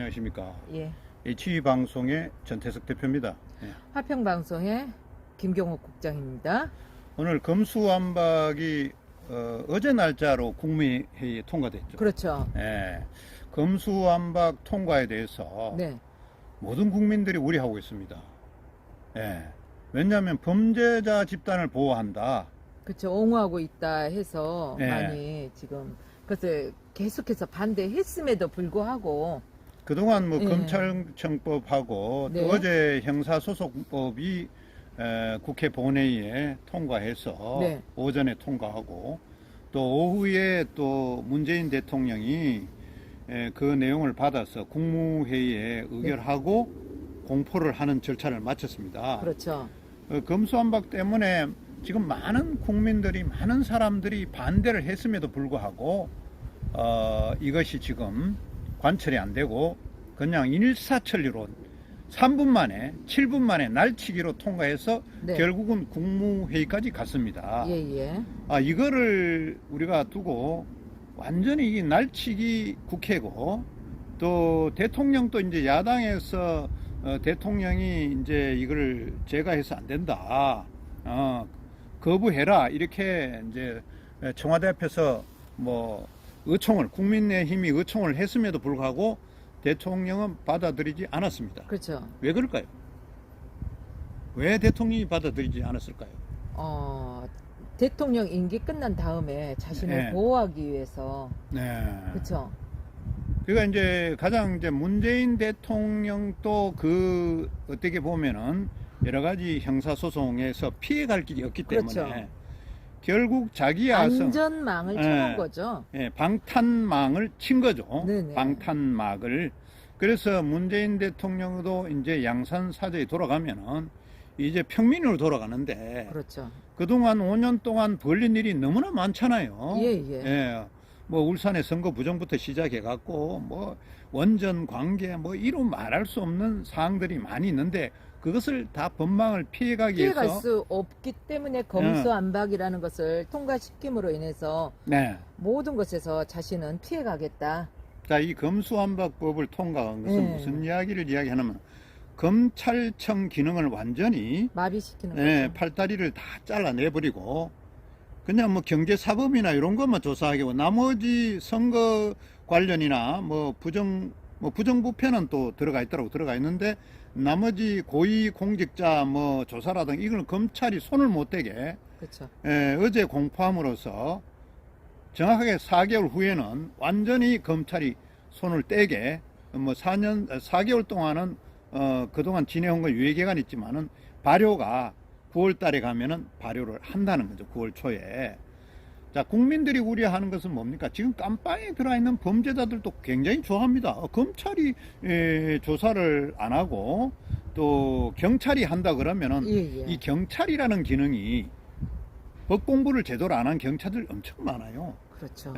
안녕하십니까. 예. HB방송의 전태석 대표입니다. 예. 화평방송의 김경옥 국장입니다. 오늘 검수완박이 어제 날짜로 국무회의에 통과됐죠. 그렇죠. 예. 검수완박 통과에 대해서 네. 모든 국민들이 우려하고 있습니다. 예. 왜냐하면 범죄자 집단을 보호한다. 그렇죠. 옹호하고 있다 해서 예. 많이 지금 그래서 계속해서 반대했음에도 불구하고 그동안 뭐 예. 검찰청법하고 네. 또 어제 형사소송법이 국회 본회의에 통과해서 네. 오전에 통과하고 또 오후에 또 문재인 대통령이 그 내용을 받아서 국무회의에 의결하고 공포를 하는 절차를 마쳤습니다. 그렇죠. 검수완박 때문에 지금 많은 국민들이 많은 사람들이 반대를 했음에도 불구하고 이것이 지금 관철이 안 되고 그냥 일사천리로 3분 만에 7분 만에 날치기로 통과해서 네. 결국은 국무회의까지 갔습니다. 예예. 이거를 우리가 두고 완전히 이 날치기 국회고 또 대통령도 이제 야당에서 대통령이 이제 이걸 제가해서 안 된다. 거부해라. 이렇게 이제 청와대 앞에서 뭐 의총을 국민의힘이 의총을 했음에도 불구하고 대통령은 받아들이지 않았습니다. 그렇죠. 왜 그럴까요? 왜 대통령이 받아들이지 않았을까요? 대통령 임기 끝난 다음에 자신을 네. 보호하기 위해서 네. 그렇죠. 그러니까 이제 가장 이제 문재인 대통령도 그 어떻게 보면은 여러 가지 형사소송에서 피해갈 길이 없기 때문에 그렇죠. 결국 자기 아성 안전망을 쳐놓은 거죠. 방탄망을 친 거죠. 네네. 방탄막을. 그래서 문재인 대통령도 이제 양산 사저에 돌아가면은 이제 평민으로 돌아가는데 그렇죠. 그동안 5년 동안 벌린 일이 너무나 많잖아요. 예. 뭐 울산의 선거 부정부터 시작해 갖고 뭐 원전 관계 뭐 이루 말할 수 없는 사항들이 많이 있는데 그것을 다 법망을 피해가기 피해갈 위해서 수 없기 때문에 검수완박이라는 것을 통과시킴으로 인해서 네. 모든 것에서 자신은 피해가겠다. 자, 이 검수완박법을 통과한 것은 무슨 이야기를 이야기하냐면 검찰청 기능을 완전히 마비시키는 거죠. 팔다리를 다 잘라내버리고 그냥 뭐 경제사범이나 이런 것만 조사하고 나머지 선거 관련이나 뭐 부정부패는 또 들어가 있는데 나머지 고위공직자 뭐 조사라든가 이걸 검찰이 손을 못 대게 그렇죠. 어제 공포함으로써 정확하게 4개월 후에는 완전히 검찰이 손을 떼게 뭐 4개월 동안은 그동안 지내온 건 유예기간이 있지만은 발효가 9월 달에 가면은 발효를 한다는 거죠. 9월 초에. 자, 국민들이 우려하는 것은 뭡니까? 지금 깜빵에 들어있는 범죄자들도 굉장히 좋아합니다. 검찰이 조사를 안 하고 또 경찰이 한다 그러면은 이 경찰이라는 기능이 법 공부를 제대로 안 한 경찰들 엄청 많아요. 그렇죠.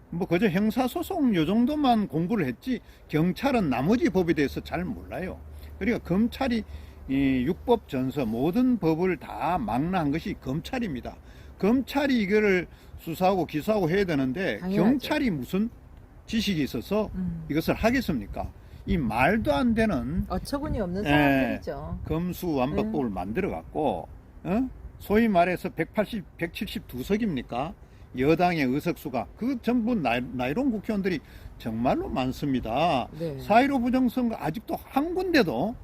뭐 그저 형사소송 요 정도만 공부를 했지 경찰은 나머지 법에 대해서 잘 몰라요. 그러니까 검찰이 이 육법 전서 모든 법을 다 망라한 것이 검찰입니다. 검찰이 이거를 수사하고 기소하고 해야 되는데 당연하죠. 경찰이 무슨 지식이 있어서 이것을 하겠습니까? 이 말도 안 되는 어처구니 없는 사람들이죠. 검수완박법을 만들어 갖고 소위 말해서 172석입니까? 여당의 의석수가 그 전부 나이론 국회의원들이 정말로 많습니다. 네. 4.15 부정선거 아직도 한 군데도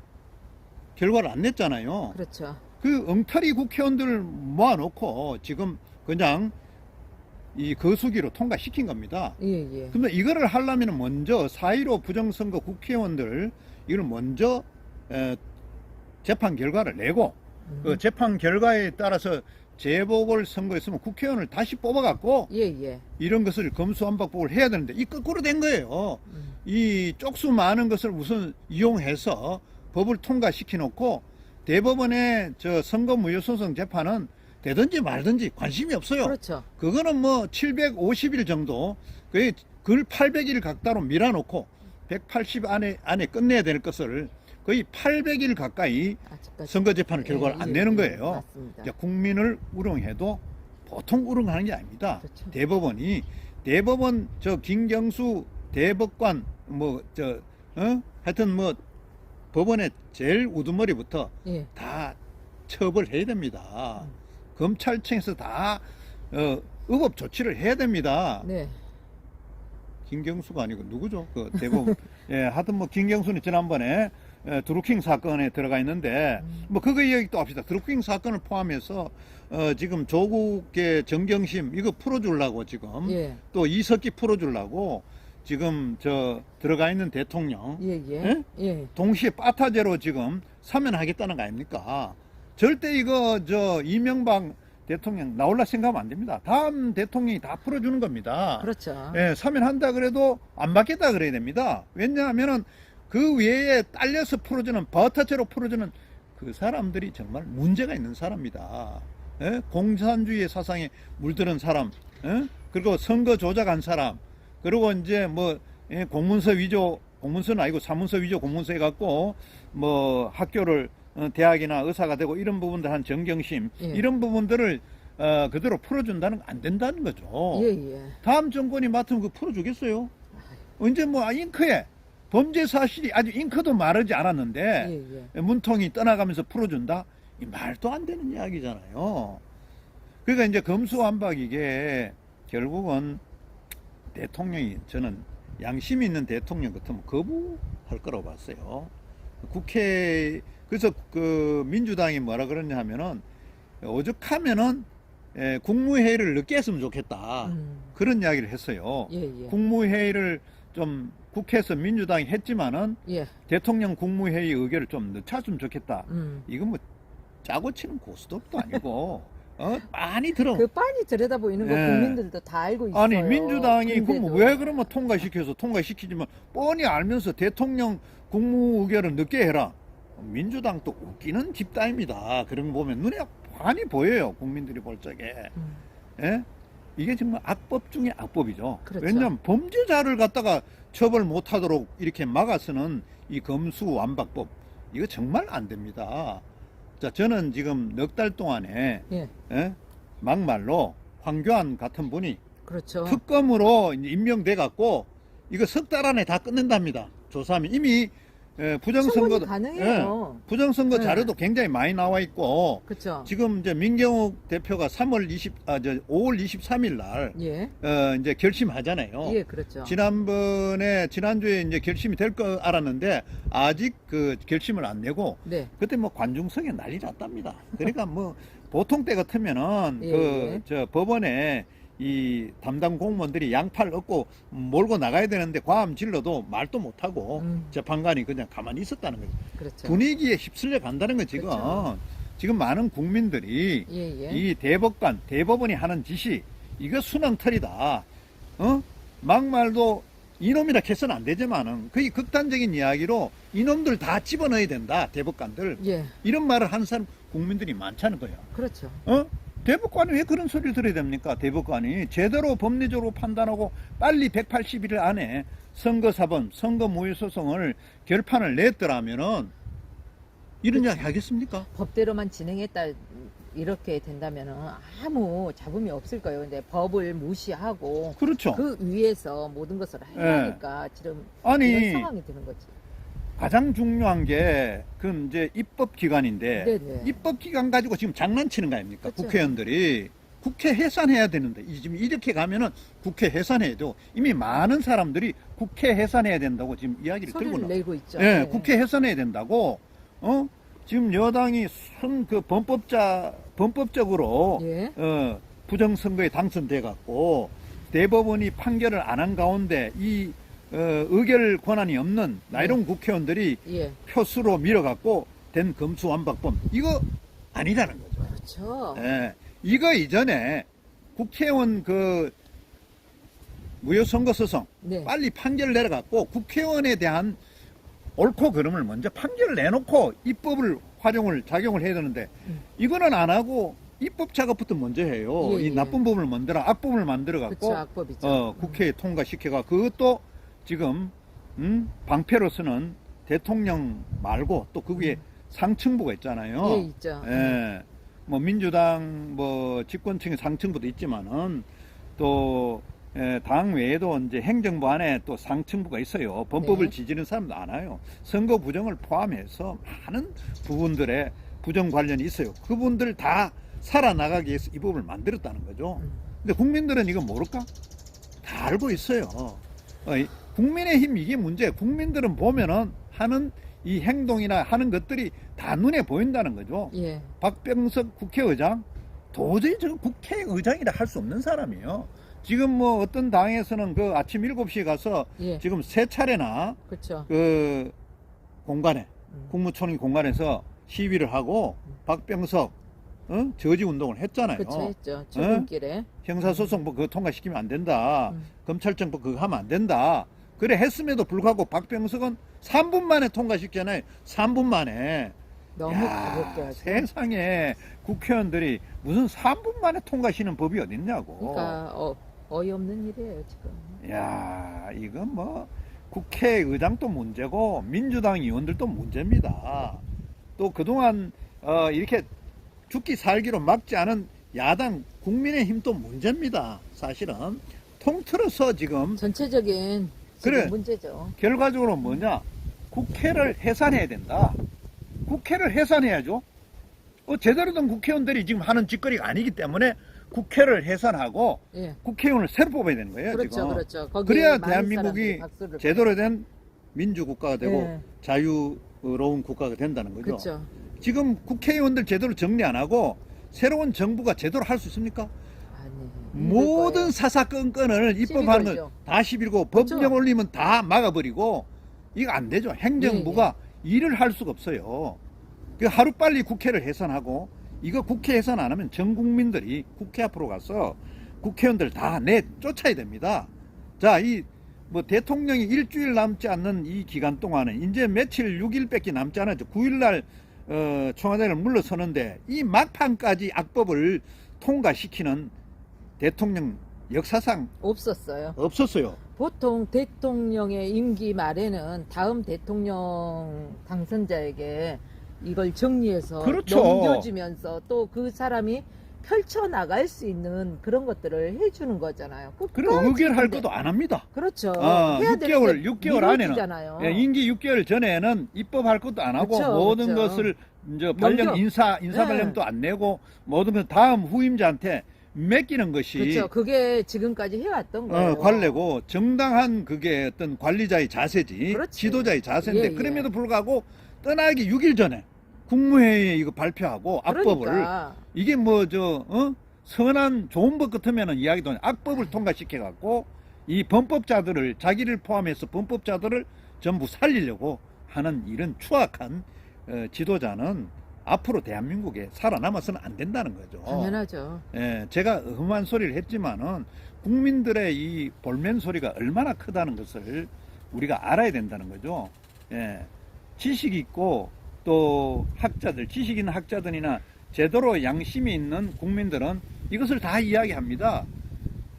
결과를 안 냈잖아요. 그렇죠. 그 엉터리 국회의원들을 모아놓고 지금 그냥 이 거수기로 통과시킨 겁니다. 예. 근데 이거를 하려면 먼저 4.15 부정선거 국회의원들 이걸 먼저 재판 결과를 내고 그 재판 결과에 따라서 재보궐 선거했으면 국회의원을 다시 뽑아갖고 예. 이런 것을 검수완박법을 해야 되는데 이 거꾸로 된 거예요. 이 쪽수 많은 것을 우선 이용해서 법을 통과시켜 놓고 대법원의 저 선거무효소송 재판은 되든지 말든지 관심이 없어요. 그렇죠. 그거는 뭐 750일 정도 그걸 800일 각다로 밀어놓고 180 안에 끝내야 될 것을 거의 800일 가까이 아직까지. 선거 재판을 결과를 안 내는 거예요. 맞습니다. 국민을 우롱해도 보통 우롱하는 게 아닙니다. 그렇죠. 대법원 저 김경수 대법관 하여튼 뭐 법원의 제일 우두머리부터 예. 다 처벌해야 됩니다. 검찰청에서 다 의법 조치를 해야 됩니다. 네. 김경수가 아니고 누구죠? 그 대법원. 예, 하여튼 뭐 김경수는 지난번에 드루킹 사건에 들어가 있는데 뭐 그거 이야기 또 합시다. 드루킹 사건을 포함해서 지금 조국의 정경심 이거 풀어주려고 지금 예. 또 이석기 풀어주려고 지금 저 들어가 있는 대통령 예, 예. 예? 예. 동시에 빠타제로 지금 사면하겠다는 거 아닙니까? 절대 이거 저 이명박 대통령 나올라 생각하면 안 됩니다. 다음 대통령이 다 풀어주는 겁니다. 그렇죠. 예, 사면한다 그래도 안 받겠다 그래야 됩니다. 왜냐하면은 그 외에 딸려서 풀어주는 버터체로 풀어주는 그 사람들이 정말 문제가 있는 사람이다. 예? 공산주의 사상에 물드는 사람, 예? 그리고 선거 조작한 사람, 그리고 이제 뭐 공문서 위조, 공문서는 아니고 사문서 위조 공문서 해갖고 뭐 학교를 대학이나 의사가 되고 이런 부분들 한 정경심 예. 이런 부분들을 그대로 풀어준다는 거 안 된다는 거죠. 예, 예. 다음 정권이 맡으면 그 풀어주겠어요? 언제 뭐 잉크에 범죄 사실이 아주 잉크도 마르지 않았는데 예, 예. 문통이 떠나가면서 풀어준다? 이 말도 안 되는 이야기잖아요. 그러니까 이제 검수완박 이게 결국은 대통령이 저는 양심 있는 대통령 같으면 거부할 거라고 봤어요. 국회 그래서 그 민주당이 뭐라 그러냐 하면은 오죽하면은 국무회의를 늦게 했으면 좋겠다. 그런 이야기를 했어요. 예, 예. 국무회의를 좀 국회에서 민주당이 했지만은 예. 대통령 국무회의 의결을 좀 늦췄으면 좋겠다. 음. 이건 뭐 짜고 치는 고스톱도 아니고 많이 들어. 그 빤히 들여다 보이는 거 예. 국민들도 다 알고 있어요. 아니 민주당이 근데도. 왜 그러면 통과시키지만 뻔히 알면서 대통령 국무 의결을 늦게 해라. 민주당도 웃기는 집단입니다. 그런 거 보면 눈에 많이 보여요. 국민들이 볼 적에. 예? 이게 정말 악법 중에 악법이죠. 그렇죠. 왜냐하면 범죄자를 갖다가 처벌 못하도록 이렇게 막아서는 이 검수완박법 이거 정말 안 됩니다. 자, 저는 지금 넉 달 동안에 예. 예? 막말로 황교안 같은 분이 그렇죠. 특검으로 이제 임명돼 갖고 이거 석 달 안에 다 끝낸답니다. 조사하면 이미 부정선거도 충분히 가능해요. 부정선거 네. 자료도 굉장히 많이 나와 있고 그렇죠. 지금 이제 민경욱 대표가 5월 23일 날 예. 이제 결심하잖아요. 예, 그렇죠. 지난주에 이제 결심이 될 거 알았는데 아직 그 결심을 안 내고 네. 그때 뭐 관중석에 난리 났답니다. 그러니까 뭐 보통 때 같으면은 예, 그 저 법원에 이 담당 공무원들이 양팔 얻고 몰고 나가야 되는데 과음 질러도 말도 못하고 재판관이 그냥 가만히 있었다는 거죠. 그렇죠. 분위기에 휩쓸려 간다는 거 지금. 그렇죠. 지금 많은 국민들이 예, 예. 이 대법원이 하는 짓이 이거 순항털이다. 막말도 이놈이라 해서는 안 되지만은 거의 극단적인 이야기로 이놈들 다 집어넣어야 된다. 대법관들. 예. 이런 말을 하는 사람 국민들이 많다는 거야. 그렇죠. 대법관이 왜 그런 소리를 들어야 됩니까? 대법관이 제대로 법리적으로 판단하고 빨리 180일 안에 선거사범, 선거무효소송을 결판을 냈더라면은 이런 이야기 하겠습니까? 법대로만 진행했다 이렇게 된다면은 아무 잡음이 없을 거예요. 근데 법을 무시하고 그렇죠. 그 위에서 모든 것을 하니까 지금 아니, 이런 상황이 되는 거지. 가장 중요한 게 그 이제 입법기관인데 네네. 입법기관 가지고 지금 장난치는 거 아닙니까? 그쵸. 국회의원들이 국회 해산해야 되는데 지금 이렇게 가면은 국회 해산해도 이미 많은 사람들이 국회 해산해야 된다고 지금 이야기를 들고 소리를 나. 내고 있죠. 예, 네. 국회 해산해야 된다고. 지금 여당이 그 범법적으로 예. 부정선거에 당선돼 갖고 대법원이 판결을 안 한 가운데 이 의결 권한이 없는 나이론 국회의원들이 예. 표수로 밀어갖고 된 검수완박법 이거 아니라는 거죠. 그렇죠. 예, 이거 이전에 국회의원 그 무효선거소송 네. 빨리 판결 내려갖고 국회의원에 대한 옳고 그름을 먼저 판결을 내놓고 입법을 작용을 해야 되는데 이거는 안 하고 입법 작업부터 먼저 해요. 예, 이 예. 나쁜 법을 만들어 악법을 만들어 그렇죠. 갖고 악법이죠. 국회에 통과시켜가 그것도 지금 방패로서는 대통령 말고 또 그 위에 상층부가 있잖아요. 예, 있죠. 예. 뭐 민주당 뭐 집권층의 상층부도 있지만은 또 당 외에도 이제 행정부 안에 또 상층부가 있어요. 범법을 네. 지지는 사람도 많아요. 선거 부정을 포함해서 많은 부분들의 부정 관련이 있어요. 그분들 다 살아나가기 위해서 이 법을 만들었다는 거죠. 근데 국민들은 이거 모를까? 다 알고 있어요. 국민의힘 이게 문제예요. 국민들은 보면은 하는 이 행동이나 하는 것들이 다 눈에 보인다는 거죠. 예. 박병석 국회의장 도저히 저 국회의장이라 할 수 없는 사람이에요. 지금 뭐 어떤 당에서는 그 아침 7시에 가서 예. 지금 세 차례나 그렇죠. 그 공간에 국무총리 공간에서 시위를 하고 박병석 저지 운동을 했잖아요. 그렇죠. 했죠. 출근길에. 형사소송법 그거 통과시키면 안 된다. 음. 검찰청법 그거 하면 안 된다. 그래 했음에도 불구하고 박병석은 3분 만에 통과시켰잖아요. 3분 만에. 너무 야, 가볍게 하죠. 세상에 국회의원들이 무슨 3분 만에 통과시키는 법이 어딨냐고. 그러니까 어이없는 일이에요 지금. 야, 이건 뭐 국회의장도 문제고 민주당 의원들도 문제입니다. 또 그동안 이렇게 죽기 살기로 막지 않은 야당 국민의힘도 문제입니다. 사실은 통틀어서 지금 전체적인 지금 그래. 문제죠. 결과적으로 뭐냐, 국회를 해산해야 된다. 국회를 해산해야죠. 제대로 된 국회의원들이 지금 하는 짓거리가 아니기 때문에 국회를 해산하고 예. 국회의원을 새로 뽑아야 되는 거예요. 그렇죠, 지금. 그렇죠. 거기에 그래야 많은 대한민국이 사람들이 박수를 제대로 된 민주국가가 되고 예. 자유로운 국가가 된다는 거죠. 그렇죠. 지금 국회의원들 제대로 정리 안 하고 새로운 정부가 제대로 할 수 있습니까? 아니. 모든 사사건건을 입법하는 걸 12조죠. 다 11고 그렇죠. 법령 올리면 다 막아버리고 이거 안 되죠. 행정부가 일을 할 수가 없어요. 그 하루빨리 국회를 해산하고 이거 국회 해산 안 하면 전 국민들이 국회 앞으로 가서 국회의원들 다 내쫓아야 됩니다. 자, 이 뭐 대통령이 일주일 남지 않는 이 기간 동안은 이제 며칠 6일밖에 남지 않았죠. 9일날 청와대를 물러서는데 이 막판까지 악법을 통과시키는 대통령 역사상 없었어요. 없었어요. 보통 대통령의 임기 말에는 다음 대통령 당선자에게 이걸 정리해서 그렇죠. 넘겨주면서 또 그 사람이 펼쳐나갈 수 있는 그런 것들을 해주는 거잖아요. 그리고 의결할 것도 안 합니다. 그렇죠. 6개월 안에는 미뤄지잖아요. 임기 6개월 전에는 입법할 것도 안 하고 그쵸, 모든 그쵸. 것을 이제 발령 넘겨. 인사 네. 발령도 안 내고 모든 것 다음 후임자한테 맡기는 것이 그렇죠. 그게 지금까지 해왔던 거예요. 관례고 정당한 그게 어떤 관리자의 자세지 그렇지. 지도자의 자세인데 예, 예. 그럼에도 불구하고 떠나기 6일 전에 국무회의에 이거 발표하고 악법을 그러니까. 이게 뭐 선한 좋은 법 같으면은 이야기도 아니고 악법을 통과시켜 갖고 이 범법자들을 자기를 포함해서 범법자들을 전부 살리려고 하는 이런 추악한 지도자는 앞으로 대한민국에 살아남아서는 안 된다는 거죠. 당연하죠. 제가 험한 소리를 했지만은 국민들의 이 볼멘 소리가 얼마나 크다는 것을 우리가 알아야 된다는 거죠. 지식 있고 또 학자들, 지식 있는 학자들이나 제대로 양심이 있는 국민들은 이것을 다 이야기합니다.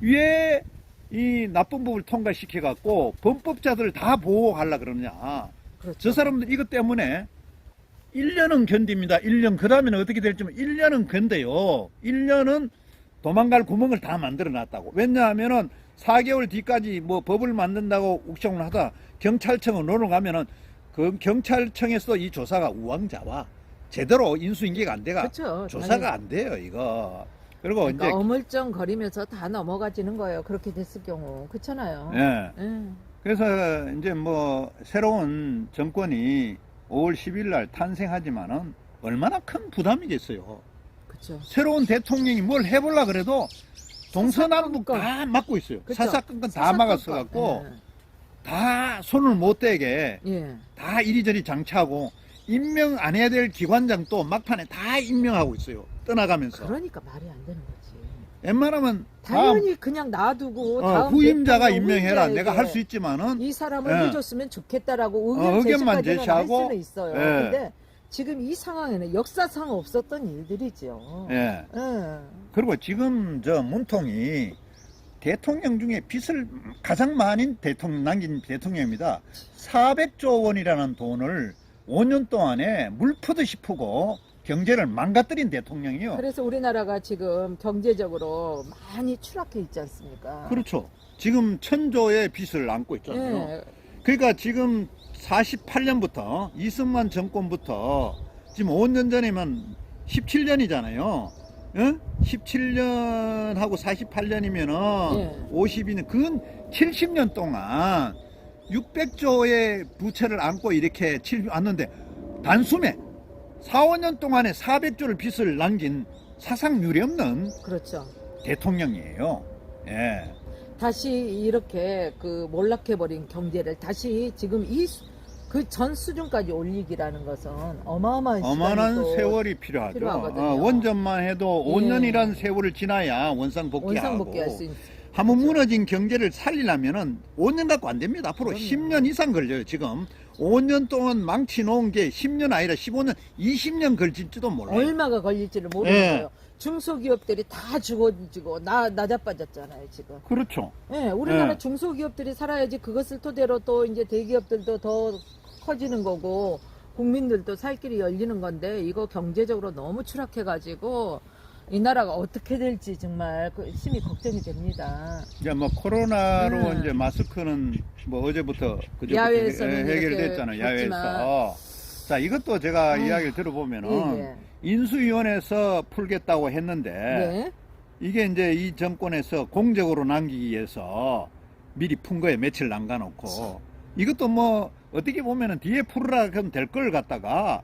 왜 이 나쁜 법을 통과시켜 갖고 범법자들을 다 보호하려 그러냐. 그렇죠. 저 사람들 이것 때문에 1년은 견딥니다. 1년. 그 다음에는 어떻게 될지 1년은 견뎌요. 1년은 도망갈 구멍을 다 만들어 놨다고. 왜냐하면은 4개월 뒤까지 뭐 법을 만든다고 욱성을 하다 경찰청으로 가면은 그 경찰청에서 이 조사가 우왕좌와 제대로 인수인계가 안 돼가 그렇죠. 조사가 안 돼요, 이거. 그리고 그러니까 이제 어물쩡거리면서 다 넘어가지는 거예요. 그렇게 됐을 경우. 그렇잖아요. 예. 예. 그래서 이제 뭐 새로운 정권이 5월 10일 날 탄생하지만은 얼마나 큰 부담이겠어요. 그렇죠. 새로운 대통령이 뭘 해보려 그래도 동서남북 다 막고 있어요. 그쵸. 사사건건 다 막았어 갖고 다 손을 못 대게 예. 다 이리저리 장치하고 임명 안 해야 될 기관장도 막판에 다 임명하고 있어요. 떠나가면서. 그러니까 말이 안 되는 거지. 웬만하면 당연히 그냥 놔두고 다음 후임자가 대통령 임명해라. 후임자에게 내가 할 수 있지만은 이 사람을 예. 해줬으면 좋겠다라고 의견만 제시까지는 제시하고, 할 수는 있어요. 예. 근데 지금 이 상황에는 역사상 없었던 일들이죠. 예. 예. 그리고 지금 저 문통이 대통령 중에 빚을 가장 많이 남긴 대통령입니다. 400조 원이라는 돈을 5년 동안에 물 푸듯이 푸고 경제를 망가뜨린 대통령이요. 그래서 우리나라가 지금 경제적으로 많이 추락해 있지 않습니까? 그렇죠. 지금 천조의 빚을 안고 있잖아요. 예. 그러니까 지금 48년부터 이승만 정권부터 지금 5년 전이면 17년이잖아요. 응? 17년하고 48년이면은 예. 52년, 그건 70년 동안 600조의 부채를 안고 이렇게 왔는데 단숨에 4, 5년 동안에 400조를 빚을 남긴 사상 유례 없는 그렇죠. 대통령이에요. 예. 다시 이렇게 그 몰락해버린 경제를 다시 지금 그 전 수준까지 올리기라는 것은 어마어마한 어마어마한 시간이 또 세월이 필요하죠. 필요하거든요. 원전만 해도 예. 5년이라는 세월을 지나야 원상복귀하고 원상복귀할 수 있는. 한번 무너진 경제를 살리려면은 5년 갖고 안 됩니다. 앞으로 그럼요. 10년 이상 걸려요. 지금 5년 동안 망치 놓은 게 10년 아니라 15년, 20년 걸릴지도 몰라요. 얼마가 걸릴지를 모르는 예. 거예요. 중소기업들이 다 죽어지고 나자빠졌잖아요 지금. 그렇죠. 예, 우리나라 예. 중소기업들이 살아야지 그것을 토대로 또 이제 대기업들도 더 커지는 거고 국민들도 살 길이 열리는 건데 이거 경제적으로 너무 추락해가지고 이 나라가 어떻게 될지 정말 심히 걱정이 됩니다. 이제 뭐 코로나로 네. 이제 마스크는 뭐 어제부터 그저부터 야외에서는 해결됐잖아요. 이렇게 야외에서. 자, 이것도 제가 이야기를 들어보면은 예, 인수위원회에서 풀겠다고 했는데 예. 이게 이제 이 정권에서 공적으로 남기기 위해서 미리 푼 거예요. 며칠 남가놓고. 이것도 뭐 어떻게 보면은 뒤에 풀으라 그러면 될 걸 갖다가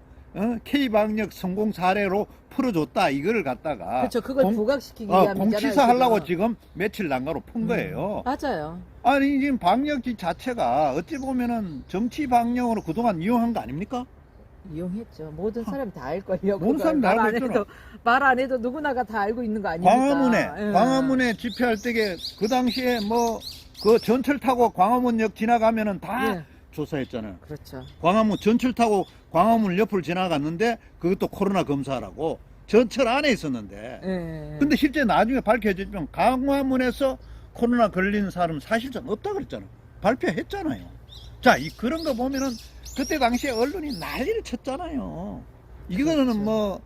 K방역 성공 사례로 풀어줬다 이거를 갖다가 그렇죠. 그걸 부각시키기 위함이잖아요. 공치사 하려고 지금 며칠 남가로 푼 거예요. 맞아요. 아니 지금 방역지 자체가 어찌 보면은 정치 방역으로 그동안 이용한 거 아닙니까? 이용했죠. 모든 사람이 다 알걸요. 모든 사람이 다 알고 있잖아. 말 안 해도 누구나가 다 알고 있는 거 아닙니까? 예. 광화문에 집회할 때게 그 당시에 뭐 그 전철 타고 광화문역 지나가면은 다 예. 조사했잖아요. 그렇죠. 광화문 전철 타고 광화문 옆을 지나갔는데 그것도 코로나 검사라고 전철 안에 있었는데 예. 근데 실제 나중에 밝혀지면 광화문에서 코로나 걸린 사람 사실상 없다 그랬잖아요. 발표했잖아요. 자, 그런 거 보면은 그때 당시에 언론이 난리를 쳤잖아요. 이거는 그렇죠. 뭐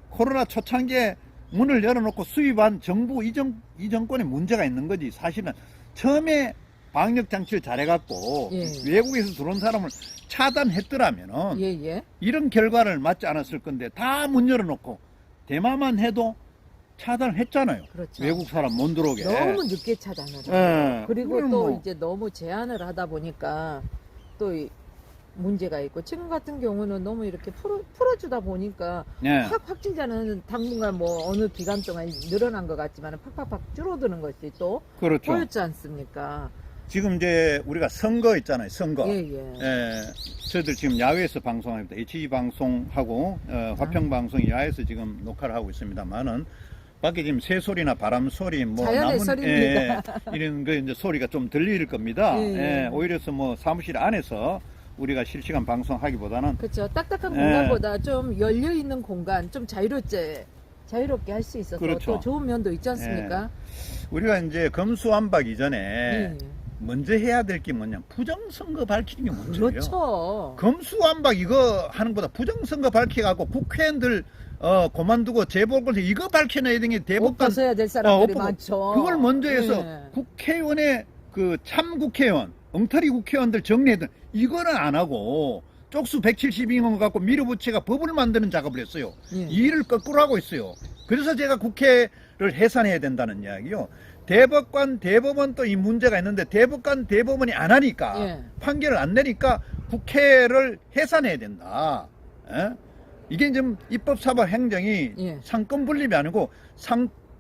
코로나 초창기에 문을 열어놓고 수입한 정부 이 정권에 문제가 있는 거지. 사실은 처음에 방역 장치를 잘해갖고 예. 외국에서 들어온 사람을 차단했더라면은 예. 이런 결과를 맞지 않았을 건데 다 문 열어놓고 대마만 해도 차단을 했잖아요. 그렇죠. 외국 사람 못 들어오게. 너무 늦게 차단을 하고 예. 그리고 그건 또 뭐 이제 너무 제한을 하다 보니까 또 문제가 있고 지금 같은 경우는 너무 이렇게 풀어주다 보니까 예. 확 확진자는 당분간 뭐 어느 기간 동안 늘어난 것 같지만 팍팍팍 줄어드는 것이 또 그렇죠. 보였지 않습니까? 지금 이제 우리가 선거 있잖아요. 선거. 예. 저희들 지금 야외에서 방송합니다. HG 방송하고 화평 방송이 야외에서 지금 녹화를 하고 있습니다만은 밖에 지금 새소리나 바람 소리, 뭐 자연의 소리입니다. 이런 거 이제 소리가 좀 들릴 겁니다. 예. 오히려 뭐 사무실 안에서 우리가 실시간 방송하기보다는 그렇죠. 딱딱한 예. 공간보다 좀 열려 있는 공간, 좀 자유롭게 할 수 있어서 그렇죠. 또 좋은 면도 있지 않습니까? 우리가 이제 검수완박 이전에 예. 먼저 해야 될 게 뭐냐, 부정선거 밝히는 게 문제예요. 그렇죠. 검수완박 이거 하는 것보다 부정선거 밝혀갖고 국회의원들 그만두고 재보궐 이거 밝혀내야 되는 게 옷 대법관 벗어야 될 사람들이 옷 벗고 많죠. 그걸 먼저 해서 예. 국회의원의 그 참국회의원 엉터리 국회의원들 정리해든 이거는 안 하고 쪽수 172명 갖고 밀어붙여가 법을 만드는 작업을 했어요. 예. 이 일을 거꾸로 하고 있어요. 그래서 제가 국회를 해산해야 된다는 이야기요. 대법관, 대법원 또 이 문제가 있는데 대법관, 대법원이 안 하니까 예. 판결을 안 내니까 국회를 해산해야 된다. 예? 이게 좀 입법사법 행정이 예. 상권 분립이 아니고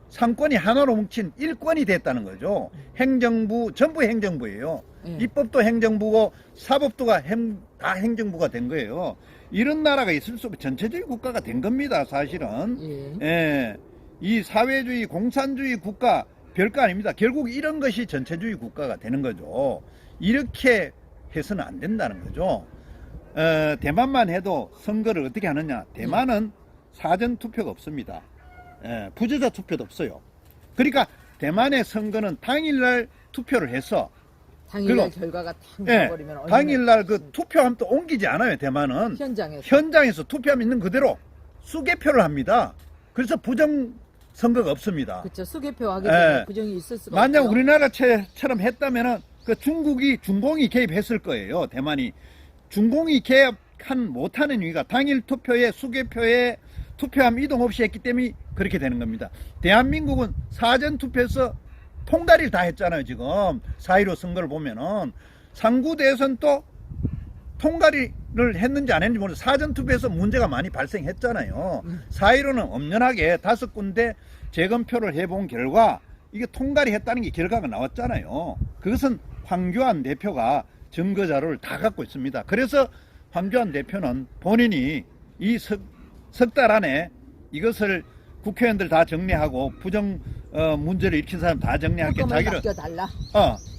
상권이 하나로 뭉친 일권이 됐다는 거죠. 행정부, 전부 행정부예요. 예. 입법도 행정부고 사법도가 다 행정부가 된 거예요. 이런 나라가 있을수록 전체주의 국가가 된 겁니다. 사실은. 예. 예. 이 사회주의, 공산주의 국가 별거 아닙니다. 결국 이런 것이 전체주의 국가가 되는 거죠. 이렇게 해서는 안 된다는 거죠. 대만만 해도 선거를 어떻게 하느냐. 대만은 사전투표가 없습니다. 부재자 투표도 없어요. 그러니까 대만의 선거는 당일날 투표를 해서 당일날 그리고, 결과가 탁 나버리면 얼마나 당일날 그 좋습니까? 투표하면 또 옮기지 않아요. 대만은 현장에서 현장에서 투표하면 있는 그대로 수개표를 합니다. 그래서 선거가 없습니다. 그렇죠. 수개표 하게 되면 예. 부정이 있을 수가 만약 없죠. 우리나라처럼 했다면은 그 중공이 개입했을 거예요. 대만이 중공이 개입한 못하는 이유가 당일 투표에 수개표에 투표함 이동 없이 했기 때문에 그렇게 되는 겁니다. 대한민국은 사전 투표에서 통과를 다 했잖아요. 지금 4.15 선거를 보면은 상구 대선 또 통과를 했는지 안 했는지 모르겠어요. 사전 투표에서 문제가 많이 발생했잖아요. 4.15는 엄연하게 5군데 재검표를 해본 결과 이게 통과를 했다는 게 결과가 나왔잖아요. 그것은 황교안 대표가 증거 자료를 다 갖고 있습니다. 그래서 황교안 대표는 본인이 이 석 달 안에 이것을 국회의원들 다 정리하고 부정 문제를 일으킨 사람 다 정리할게 특검을 자기를 맡겨달라.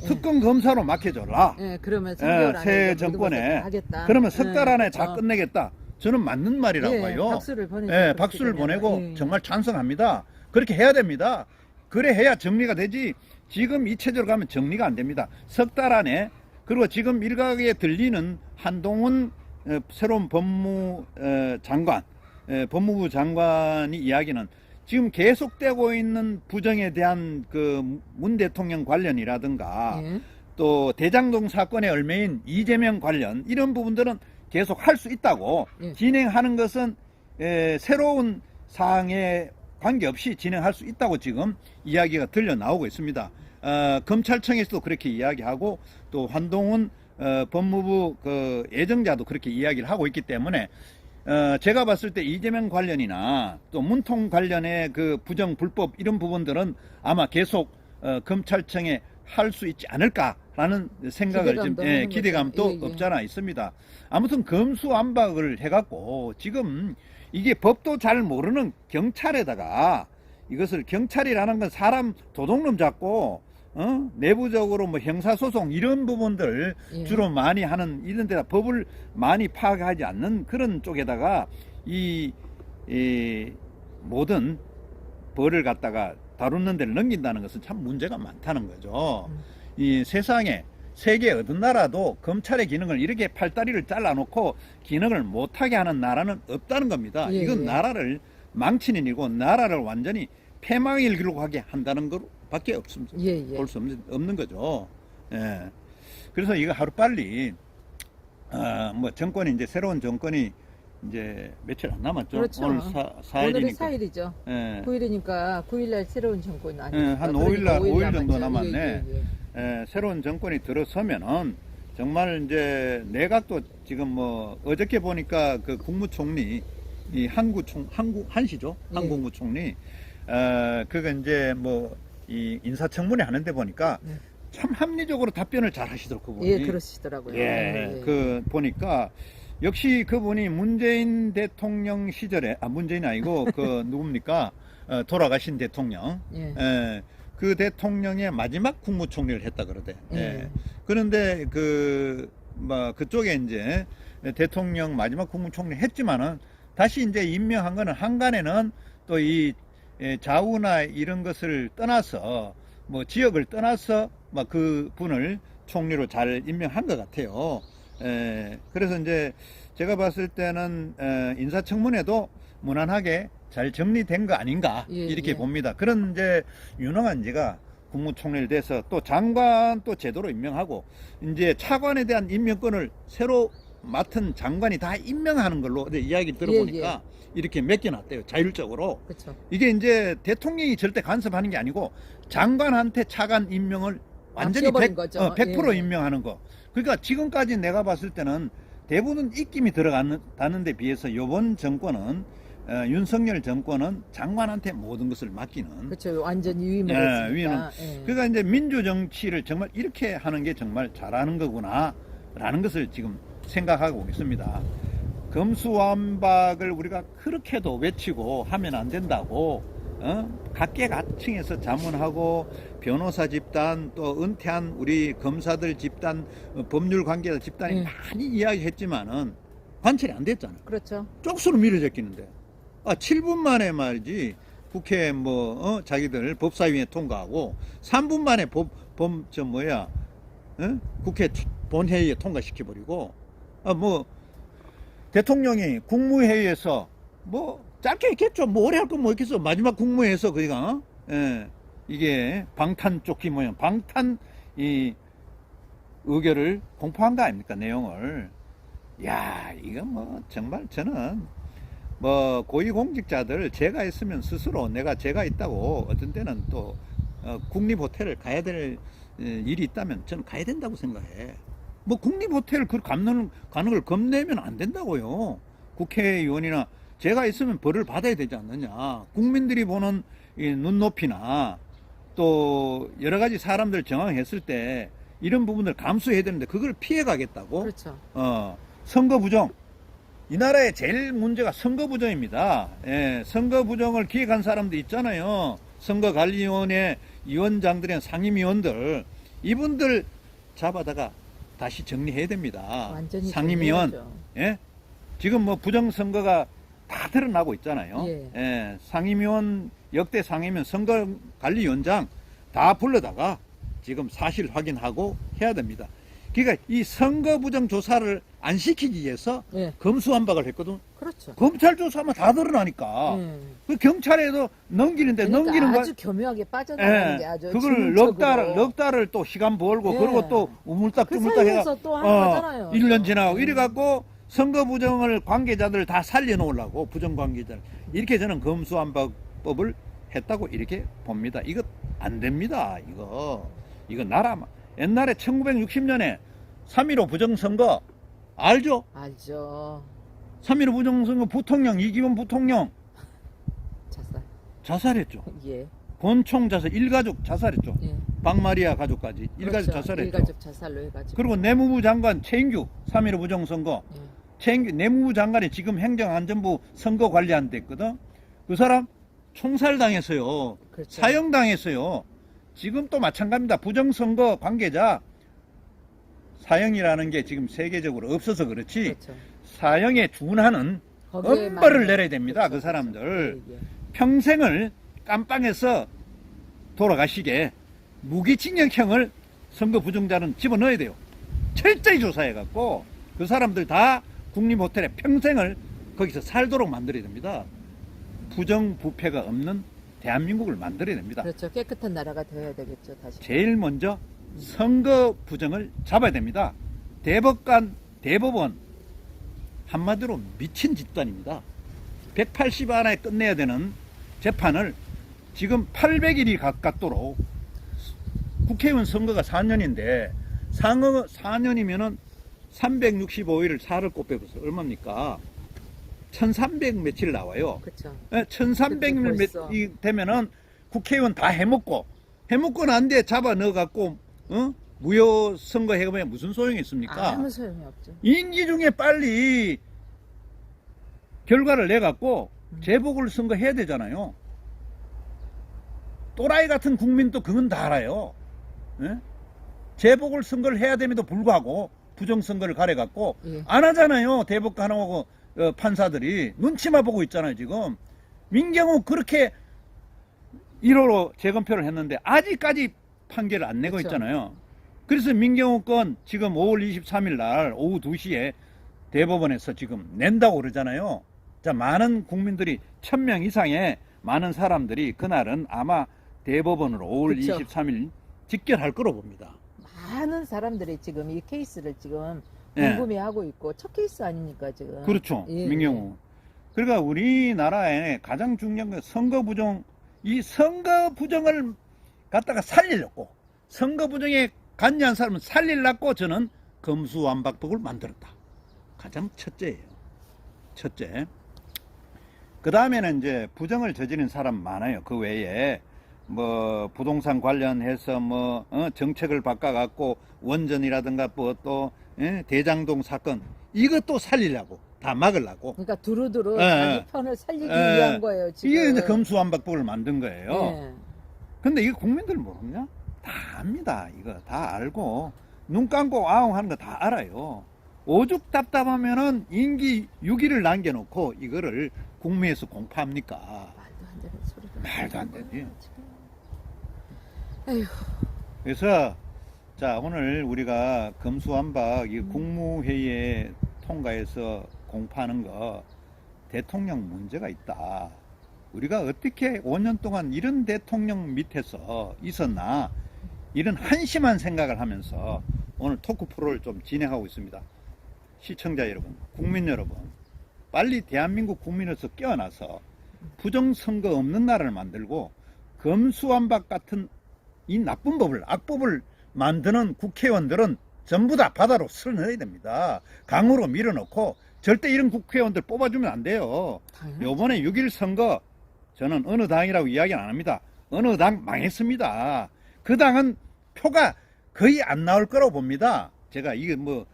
특검 검사로 맡겨줘라. 예, 그러면 3개월 안에 새 모든 정권에 것을 다 하겠다. 그러면 석 달 안에 다 그렇죠. 끝내겠다. 저는 맞는 말이라고 예, 봐요. 박수를 보내죠. 예, 박수를 보내고 예. 정말 찬성합니다. 그렇게 해야 됩니다. 그래 해야 정리가 되지. 지금 이 체제로 가면 정리가 안 됩니다. 석 달 안에. 그리고 지금 일각에 들리는 한동훈 새로운 법무부 장관이 이야기는 지금 계속되고 있는 부정에 대한 그 문 대통령 관련이라든가 예. 또 대장동 사건의 얼매인 이재명 관련 이런 부분들은 계속 할 수 있다고 예. 진행하는 것은 새로운 사항에 관계없이 진행할 수 있다고 지금 이야기가 들려 나오고 있습니다. 검찰청에서도 그렇게 이야기하고 또 한동훈 법무부 그 예정자도 그렇게 이야기를 하고 있기 때문에 제가 봤을 때 이재명 관련이나 또 문통 관련의 그 부정 불법 이런 부분들은 아마 계속 검찰청에 할 수 있지 않을까라는 생각을 지금 기대감도 예, 예. 없잖아 있습니다. 아무튼 검수완박을 해갖고 지금 이게 법도 잘 모르는 경찰에다가 이것을 경찰이라는 건 사람 도둑놈 잡고 내부적으로 뭐 형사소송 이런 부분들 예. 주로 많이 하는 이런 데다 법을 많이 파악하지 않는 그런 쪽에다가 이 모든 벌을 갖다가 다루는 데를 넘긴다는 것은 참 문제가 많다는 거죠. 이 세상에 세계 어떤 나라도 검찰의 기능을 이렇게 팔다리를 잘라놓고 기능을 못하게 하는 나라는 없다는 겁니다. 예, 이건 예. 나라를 망치는 일이고 나라를 완전히 패망의 길로 가게 한다는 것밖에 없습니다. 예, 예. 볼 수 없는 거죠. 예. 그래서 이거 하루 빨리 뭐 정권이 이제 새로운 정권이 이제 며칠 안 남았죠. 그렇죠. 오늘 오늘이 4일이니까. 4일이죠. 예. 9일이니까 9일날 새로운 정권이 아니니까. 한 5일 정도 남았네. 예, 예. 새로운 정권이 들어서면은 정말 이제 내각도 지금 뭐 어저께 보니까 그 국무총리 이 한시죠. 예. 한국무총리 그거 이제 뭐 이 인사청문회 하는데 보니까 네. 참 합리적으로 답변을 잘 하시더라고요. 그분이. 예, 그러시더라고요. 예, 그 보니까 역시 그분이 문재인 대통령 시절에 문재인이 아니고 그 누굽니까 돌아가신 대통령 예. 그 대통령의 마지막 국무총리를 했다 그러대. 예. 그런데 뭐 그쪽에 이제 대통령 마지막 국무총리 했지만은 다시 이제 임명한 거는 한간에는 또 이 좌우나 이런 것을 떠나서 뭐 지역을 떠나서 막 그 분을 총리로 잘 임명한 것 같아요. 그래서 이제 제가 봤을 때는 인사청문회도 무난하게 잘 정리된 거 아닌가 예, 이렇게 예. 봅니다. 그런 이제 윤영환지가 국무총리를 돼서 또 장관 또 제도로 임명하고 이제 차관에 대한 임명권을 새로 맡은 장관이 다 임명하는 걸로 이야기 들어보니까 이렇게 맡겨놨대요. 자율적으로. 그렇죠. 이게 이제 대통령이 절대 간섭하는 게 아니고 장관한테 차관 임명을 완전히 맡겨버린 거죠. 100% 예. 임명하는 거. 그러니까 지금까지 내가 봤을 때는 대부분 입김이 들어가는 데 비해서 이번 정권은 윤석열 정권은 장관한테 모든 것을 맡기는. 그렇죠. 완전 위임을 위임은. 했으니까. 예. 그러니까 이제 민주정치를 정말 이렇게 하는 게 정말 잘하는 거구나라는 것을 지금 생각하고 있습니다. 검수완박을 우리가 그렇게도 외치고 하면 안 된다고 각계각층에서 자문하고 변호사 집단 또 은퇴한 우리 검사들 집단 법률 관계자 집단이 많이 이야기했지만은 관철이 안 됐잖아요. 그렇죠. 쪽수로 밀어제끼는데 7분 만에 말이지 국회 자기들 법사위에 통과하고 3분 만에 국회 본회의에 통과시켜버리고 대통령이 국무회의에서 짧게 했겠죠. 뭐 오래 할 건 뭐 있겠어. 마지막 국무회에서 그니까 예, 이게 방탄 조끼 모양 방탄 이 의결을 공포한 거 아닙니까? 내용을. 야, 이거 뭐 정말 저는 뭐 고위공직자들 제가 있으면 스스로 제가 있다고 어떤 때는 또 국립호텔을 가야 될 일이 있다면 저는 가야 된다고 생각해. 뭐 국립호텔 가는 걸 겁내면 안 된다고요. 국회의원이나 제가 있으면 벌을 받아야 되지 않느냐. 국민들이 보는 이 눈높이나 또 여러 가지 사람들 정황했을 때 이런 부분들 감수해야 되는데 그걸 피해 가겠다고. 그렇죠. 선거 부정. 이 나라의 제일 문제가 선거 부정입니다. 예, 선거 부정을 기획한 사람도 있잖아요. 선거관리위원회 위원장들이나 상임위원들 이분들 잡아다가 다시 정리해야 됩니다. 완전히 상임위원. 정리해야죠. 예? 지금 뭐 부정선거가 다 드러나고 있잖아요. 예. 예, 상임위원 역대 상임위원 선거관리위원장 다 불러다가 지금 사실 확인하고 해야 됩니다. 그러니까 이 선거 부정 조사를 안 시키기 위해서 예. 검수완박을 했거든. 그렇죠. 검찰 조사하면 다 드러나니까 예. 그 경찰에도 넘기는데 그러니까 넘기는 아주 교묘하게 빠져나가는 게 아주 그걸 넉 달을 또 시간 벌고 예. 그리고 또 우물딱 그 주물딱 해가 사이에서 또 하나 하잖아요. 1년 지나고 이래갖고 선거 부정을 관계자들 다 살려놓으려고 부정 관계자를 이렇게 저는 검수완박법을 했다고 이렇게 봅니다. 이거 안 됩니다. 이거 나라 옛날에 1960년에 3.15 부정선거 알죠? 알죠. 3.15 부정선거 부통령 이기원 부통령 자살. 자살했죠. 예. 권총 자살 일가족 자살했죠. 예. 박마리아 가족까지 일가족 그렇죠. 자살했죠. 일가족 자살로 해가지고. 그리고 내무부 장관 최인규 3.15 부정선거 예. 최인규 내무부 장관이 지금 행정안전부 선거 관리한 데 있거든. 그 사람 총살당했어요. 그렇죠. 사형당했어요. 지금 또 마찬가지입니다. 부정선거 관계자 사형이라는 게 지금 세계적으로 없어서 그렇지 그렇죠. 사형에 준하는 거기에 엄벌을 맞는- 내려야 됩니다. 그렇죠. 그 사람들 그렇죠. 예, 예. 평생을 깜빵에서 돌아가시게 무기징역형을 선거 부정자는 집어넣어야 돼요. 철저히 조사해갖고 그 사람들 다 국립호텔에 평생을 거기서 살도록 만들어야 됩니다. 부정부패가 없는 대한민국을 만들어야 됩니다. 그렇죠. 깨끗한 나라가 되어야 되겠죠. 다시. 제일 먼저 선거 부정을 잡아야 됩니다. 대법원 한마디로 미친 집단입니다. 180일 안에 끝내야 되는 재판을 지금 800일이 가깝도록 국회의원 선거가 4년인데 4년이면은 365일을 4를 곱빼서 얼마입니까? 1300 며칠 나와요. 그렇죠. 1300일 벌써. 되면은 국회의원 다 해먹고 난 데 잡아 넣어갖고 무효 선거 해보면 무슨 소용이 있습니까? 아무 소용이 없죠. 임기 중에 빨리 결과를 내갖고 재보궐 선거 해야 되잖아요. 또라이 같은 국민도 그건 다 알아요. 예? 재보궐 선거를 해야 됨에도 불구하고 부정선거를 가려갖고 예. 안 하잖아요. 대법관하고 판사들이 눈치만 보고 있잖아요. 지금 민경우 그렇게 1호로 재검표를 했는데 아직까지 판결을 안 내고 그쵸. 있잖아요. 그래서 민경우 건 지금 5월 23일 날 오후 2시에 대법원에서 지금 낸다고 그러잖아요. 자, 많은 국민들이 1000명 이상의 많은 사람들이 그날은 아마 대법원으로 5월 그쵸. 23일 직결할 거로 봅니다. 많은 사람들이 지금 이 케이스를 지금 예. 궁금해하고 있고 첫 케이스 아닙니까 지금? 그렇죠. 예, 민경우. 그러니까 우리나라의 가장 중요한 건 선거 부정, 이 선거 부정을 갖다가 살리려고 선거 부정에 관여한 사람은 살리려고 저는 검수완박법을 만들었다. 가장 첫째예요. 첫째. 그 다음에는 이제 부정을 저지른 사람 많아요. 그 외에 뭐 부동산 관련해서 뭐 정책을 바꿔갖고 원전이라든가 뭐 또 대장동 사건 이것도 살리려고 다 막으려고. 그러니까 두루두루 예, 자기 편을 살리기 예. 위한 거예요 지금. 이게 이제 검수완박법을 만든 거예요. 예. 근데 이거 국민들 모르냐? 다 압니다. 이거 다 알고 눈 감고 아웅 하는 거 다 알아요. 오죽 답답하면은 임기 6일을 남겨놓고 이거를 국무회에서 공파합니까? 말도 안 되는 소리가. 말도 안 되지. 에휴. 그래서 자 오늘 우리가 검수완박 이 국무회의에 통과해서 공파하는 거 대통령 문제가 있다. 우리가 어떻게 5년 동안 이런 대통령 밑에서 있었나, 이런 한심한 생각을 하면서 오늘 토크 프로를 좀 진행하고 있습니다. 시청자 여러분, 국민 여러분, 빨리 대한민국 국민으로서 깨어나서 부정선거 없는 나라를 만들고 검수완박 같은 이 나쁜 법을, 악법을 만드는 국회의원들은 전부 다 바다로 쓸어넣어야 됩니다. 강으로 밀어넣고 절대 이런 국회의원들 뽑아주면 안 돼요. 당연하죠. 요번에 6.1 선거 저는 어느 당이라고 이야기 안 합니다. 어느 당 망했습니다. 그 당은 표가 거의 안 나올 거라고 봅니다. 제가 이게 뭐,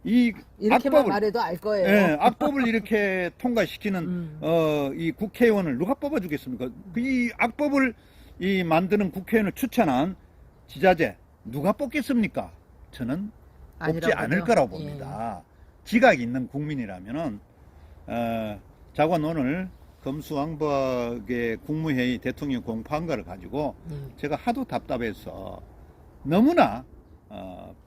이 이렇게만 악법을, 말해도 알 거예요. 예, 악법을 이렇게 통과시키는 음. 이 국회의원을 누가 뽑아주겠습니까? 이 악법을 이 만드는 국회의원을 추천한 지자체 누가 뽑겠습니까? 저는 뽑지 아니라고 않을 보죠. 거라고 봅니다. 지각이 있는 국민이라면은 자관 오늘 검수완박의 국무회의 대통령 공포한 거를 가지고 제가 하도 답답해서 너무나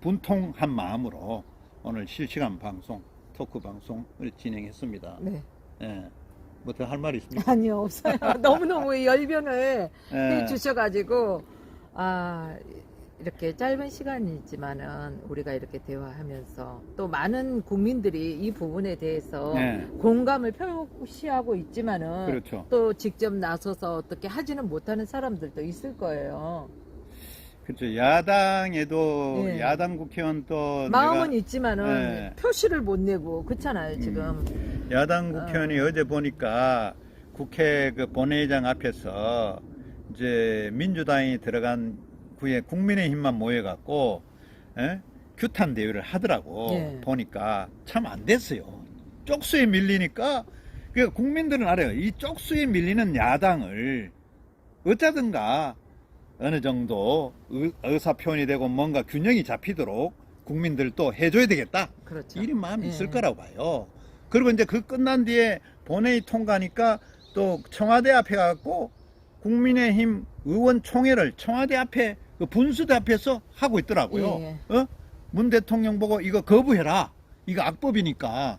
분통한 마음으로 오늘 실시간 방송, 토크 방송을 진행했습니다. 네. 예. 뭐 더 할 말 있습니까? 아니요, 없어요. 너무너무 열변을 예. 해주셔가지고, 이렇게 짧은 시간이지만은 우리가 이렇게 대화하면서 또 많은 국민들이 이 부분에 대해서 예. 공감을 표시하고 있지만은 그렇죠. 또 직접 나서서 어떻게 하지는 못하는 사람들도 있을 거예요. 그렇죠. 야당에도 예. 야당 국회의원 또 마음은 내가 있지만은 예. 표시를 못 내고 그렇잖아요, 지금. 야당 국회의원이 어제 보니까 국회 그 본회의장 앞에서 이제 민주당이 들어간 후에 국민의힘만 모여갖고 규탄 대회를 하더라고. 예. 보니까 참 안 됐어요. 쪽수에 밀리니까 그 국민들은 알아요. 이 쪽수에 밀리는 야당을 어쩌든가 어느 정도 의사 표현이 되고 뭔가 균형이 잡히도록 국민들도 해줘야 되겠다. 그렇죠. 이런 마음이 예. 있을 거라고 봐요. 그리고 이제 그 끝난 뒤에 본회의 통과니까 또 청와대 앞에 가고 국민의힘 의원총회를 청와대 앞에 그 분수대 앞에서 하고 있더라고요. 예. 문 대통령 보고 이거 거부해라. 이거 악법이니까.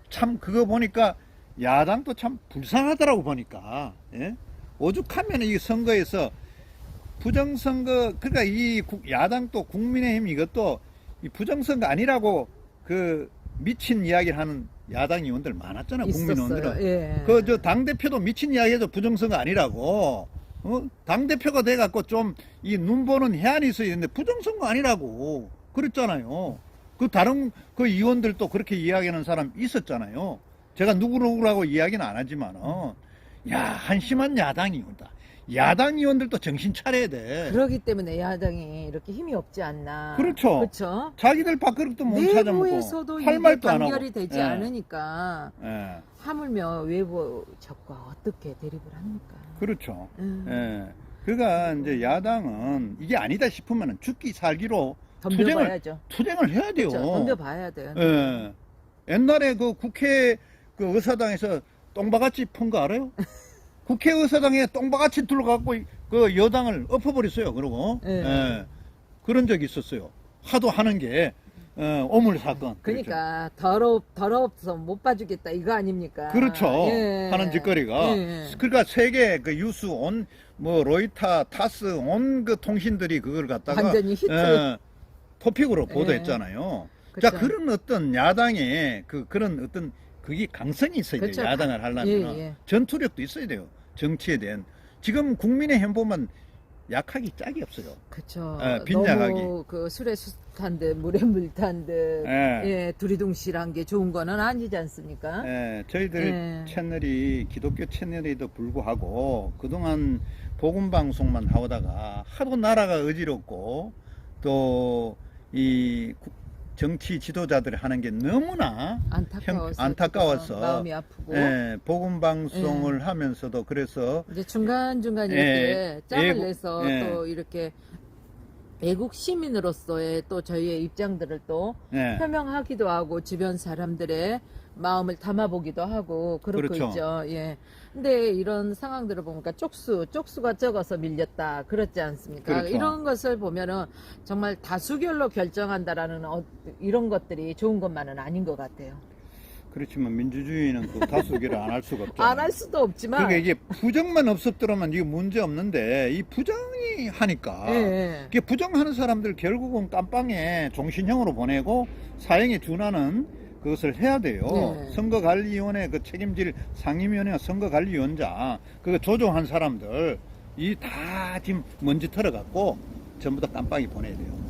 참 그거 보니까 야당도 참 불쌍하더라고 보니까. 예? 오죽하면 이 선거에서 부정선거, 그러니까 이 야당 또 국민의힘 이것도 이 부정선거 아니라고 그 미친 이야기를 하는 야당 의원들 많았잖아. 국민 의원들은. 예. 그 저 당대표도 미친 이야기해도 부정선거 아니라고. 당대표가 돼갖고 좀 이 눈보는 해안이 있어야 되는데 부정선거 아니라고 그랬잖아요. 그 다른 그 의원들도 그렇게 이야기하는 사람 있었잖아요. 제가 누구라고 이야기는 안 하지만은 야, 한심한 야당 의원다. 야당 의원들도 정신 차려야 돼. 그러기 때문에 야당이 이렇게 힘이 없지 않나. 그렇죠. 그렇죠. 자기들 밥그릇도 못 찾아먹고 내부에서도 할 이게 말도 안 하고. 단결이 되지 예. 않으니까 예. 하물며 외부 적과 어떻게 대립을 합니까? 그렇죠. 음. 예. 그러니까 이제 야당은 이게 아니다 싶으면 죽기 살기로 덤벼봐야죠. 투쟁을 해야 돼요. 그렇죠. 덤벼봐야 돼요. 예. 옛날에 그 국회 그 의사당에서 똥바가지 푼 거 알아요? 국회 의사당에 똥바가지 둘러갖고 그 여당을 엎어버렸어요. 그러고 예. 예. 그런 적이 있었어요. 하도 하는 게 오물 사건. 그러니까 더러워서 못 봐주겠다 이거 아닙니까? 그렇죠. 예. 하는 짓거리가. 예. 그러니까 세계 그 유수 뭐 로이터, 타스 온 그 통신들이 그걸 갖다가 완전히 히트. 토픽으로 예. 보도했잖아요. 그쵸. 자, 그런 어떤 야당의 그런 어떤 그게 강성이 있어야 돼요. 그쵸. 야당을 하려면 예. 전투력도 있어야 돼요. 정치에 대한. 지금 국민의힘 보면 약하기 짝이 없어요. 그렇죠. 빈약하기. 너무 그 술에 술 탄 듯 물에 물 탄 듯 예. 예, 두리둥실한 게 좋은 거는 아니지 않습니까? 저희들 예. 채널이 기독교 채널에도 불구하고 그동안 복음 방송만 하다가 하도 나라가 어지럽고 또 이 정치 지도자들이 하는 게 너무나 안타까워서 마음이 아프고 복음 방송을 하면서도 그래서 이제 중간중간 예. 이렇게 짬을 애국, 내서 예. 또 이렇게 애국 시민으로서의 또 저희의 입장들을 또 예, 표명하기도 하고 주변 사람들의 마음을 담아보기도 하고 그렇고 그렇죠. 있죠. 예. 근데 이런 상황들을 보니까 쪽수가 적어서 밀렸다. 그렇지 않습니까? 그렇죠. 이런 것을 보면은 정말 다수결로 결정한다라는 이런 것들이 좋은 것만은 아닌 것 같아요. 그렇지만 민주주의는 그 다수결을 안 할 수가 없죠. 안 할 수도 없지만. 그러니까 이게 부정만 없었더라면 이게 문제 없는데 이 부정이 하니까 예, 예. 이게 부정하는 사람들 결국은 깜빵에 종신형으로 보내고 사형에 준하는 그것을 해야 돼요. 네. 선거관리위원회 그 책임질 상임위원회가 선거관리위원장 그거 조종한 사람들 이 다 지금 먼지 털어갖고 전부 다 깜빵에 보내야 돼요.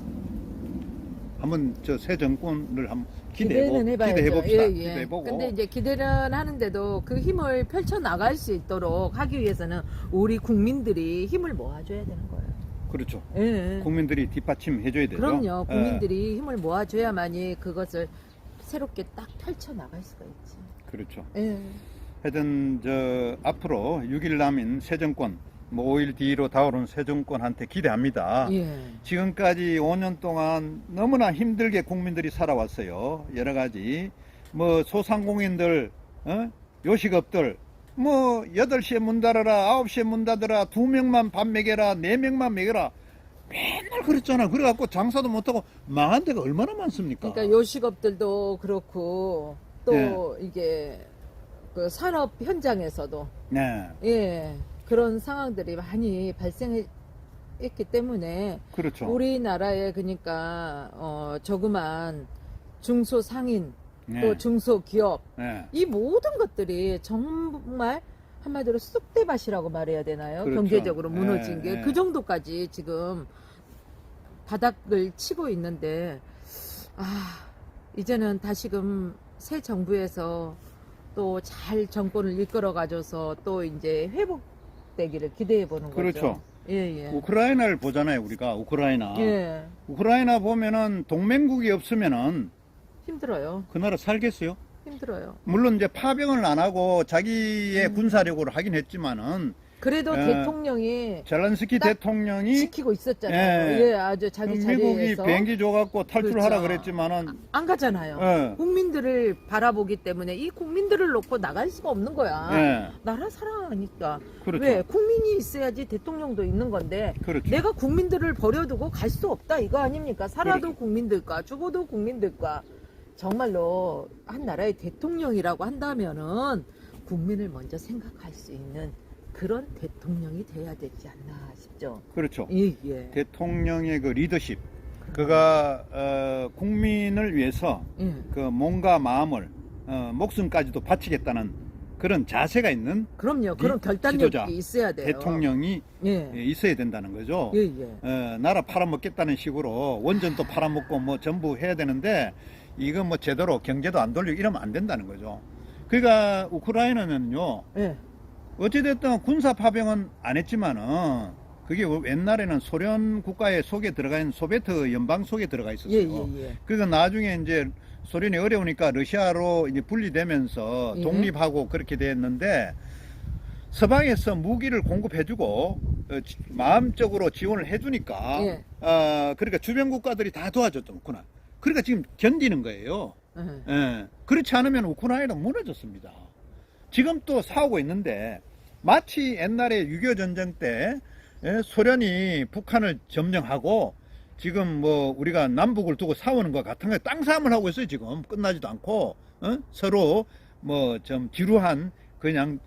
한번 저 새 정권을 한번 기대는 해봐야죠. 기대해봅시다. 예, 예. 기대해보고. 근데 이제 기대는 하는데도 그 힘을 펼쳐 나갈 수 있도록 하기 위해서는 우리 국민들이 힘을 모아줘야 되는 거예요. 그렇죠. 예. 국민들이 뒷받침해줘야 되죠. 그럼요. 예. 국민들이 힘을 모아줘야만이 그것을 새롭게 딱 펼쳐 나갈 수가 있지. 그렇죠. 예. 하여튼 저 앞으로 6일 남인 새 정권 뭐 5일 뒤로 다가오는 새 정권한테 기대합니다. 예. 지금까지 5년 동안 너무나 힘들게 국민들이 살아왔어요. 여러 가지 뭐 소상공인들, 요식업들 뭐 8시에 문 닫아라, 9시에 문 닫아라, 2명만 밥 먹여라, 4명만 먹여라. 맨날 그랬잖아. 그래갖고 장사도 못하고 망한 데가 얼마나 많습니까? 그러니까 요식업들도 그렇고 또 예. 이게 그 산업 현장에서도 네, 예. 그런 상황들이 많이 발생했기 때문에 그렇죠. 우리나라에 그러니까 조그만 중소상인 네. 또 중소기업 네. 이 모든 것들이 정말 한마디로 쑥대밭이라고 말해야 되나요? 그렇죠. 경제적으로 무너진 네, 게 네. 그 정도까지 지금 바닥을 치고 있는데 이제는 다시금 새 정부에서 또 잘 정권을 이끌어 가줘서 또 이제 회복되기를 기대해 보는 그렇죠. 거죠. 예, 예. 우크라이나를 보잖아요, 우리가. 우크라이나. 예. 우크라이나 보면은 동맹국이 없으면은 힘들어요. 그 나라 살겠어요? 힘들어요. 물론 이제 파병을 안 하고 자기의 군사력으로 하긴 했지만은 그래도 예. 대통령이 젤렌스키 딱 대통령이 지키고 있었잖아요. 예. 예, 아주 자기 미국이 자리에서 비행기 줘갖고 탈출하라 그렇죠. 그랬지만은 안 가잖아요. 예. 국민들을 바라보기 때문에 이 국민들을 놓고 나갈 수가 없는 거야. 예. 나라 사랑하니까. 그렇죠. 왜? 국민이 있어야지 대통령도 있는 건데 그렇죠. 내가 국민들을 버려두고 갈 수 없다 이거 아닙니까? 살아도 그렇죠. 국민들과 죽어도 국민들과 정말로 한 나라의 대통령이라고 한다면은 국민을 먼저 생각할 수 있는 그런 대통령이 돼야 되지 않나 싶죠. 그렇죠. 예, 예. 대통령의 그 리더십 그가 국민을 위해서 예. 그 몸과 마음을 목숨까지도 바치겠다는 그런 자세가 있는 그럼요. 그런 결단력이 지도자, 있어야 돼요. 대통령이 예. 있어야 된다는 거죠. 예, 예. 나라 팔아먹겠다는 식으로 원전도 팔아먹고 뭐 전부 해야 되는데 이거 뭐 제대로 경제도 안 돌리고 이러면 안 된다는 거죠. 그러니까 우크라이나는요. 예. 어찌됐든 군사 파병은 안 했지만은 그게 옛날에는 소련 국가의 속에 들어가 있는 소비에트 연방 속에 들어가 있었어요. 예, 예, 예. 그래서 나중에 이제 소련이 어려우니까 러시아로 이제 분리되면서 예. 독립하고 그렇게 됐는데 서방에서 무기를 공급해주고 마음적으로 지원을 해주니까 예. 그러니까 주변 국가들이 다 도와줬죠 우크라이나. 그러니까 지금 견디는 거예요. 예. 예. 그렇지 않으면 우크라이나는 무너졌습니다. 지금 또 싸우고 있는데 마치 옛날에 6.25 전쟁 때 소련이 북한을 점령하고 지금 뭐 우리가 남북을 두고 싸우는 것 같은 거 땅 싸움을 하고 있어요. 지금 끝나지도 않고 서로 뭐 좀 지루한 그냥